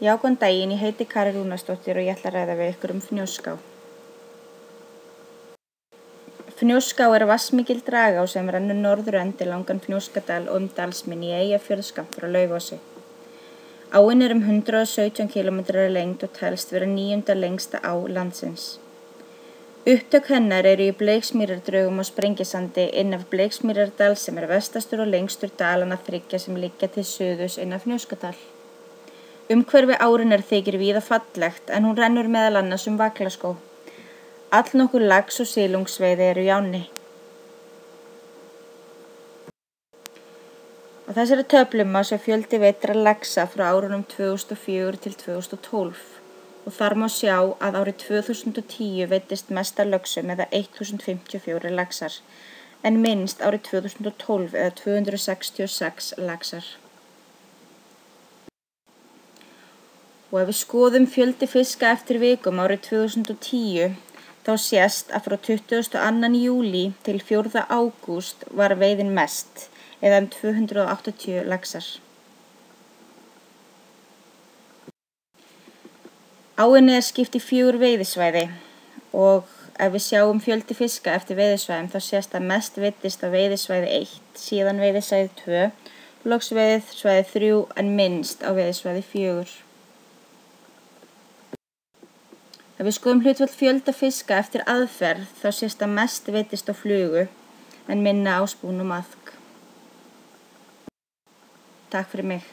Já, góðan daginn, ég heiti Kari Rúnarsdóttir og ég ætla að ræða við ykkur Fnjóská. Fnjóská er vatnsmikil dragá sem rennur norður undir langan Fnjóskadal og Dalsmynni í Eyjafjörð skammt frá Laufási. Áin er 117 km að lengd og telst vera 9. lengsta á landsins. Upptök hennar eru í Bleiksmýrardrögum á Sprengisandi inn af Bleiksmýrardal sem er vestastur og lengstur dalanna 3 sem liggja til suðurs inn af Fnjóskadal. Umhverfi árinnar þykir víða fallegt en hún rennur meðal annars Vaglaskóg. Allnokkur lax- og silungsveiði eru í ánni. Á þessari töflu má sjá fjöldi veiddra laxa frá árunum 2004 til 2012 og þar má sjá að árið 2010 veiddist mest af löxum eða 1054 laxar en minnst árið 2012 eða 266 laxar. Og ef við skoðum fjöldi fiska eftir vikum árið 2010, þá sést að frá 22. júlí til 4. ágúst var veiðin mest, eða 280 laxar. Áinni er skipt í 4 veiðisvæði og ef við sjáum fjöldi fiska eftir veiðisvæðum þá sést að mest veiddist á veiðisvæði 1, síðan veiðisvæði 2, loks veiðisvæði 3 en minnst á veiðisvæði 4. Ef við skoðum hlutfall fjölda fiska eftir aðferð þá sést að mest veiddist á flugu en minna á spún og maðk. Takk fyrir mig.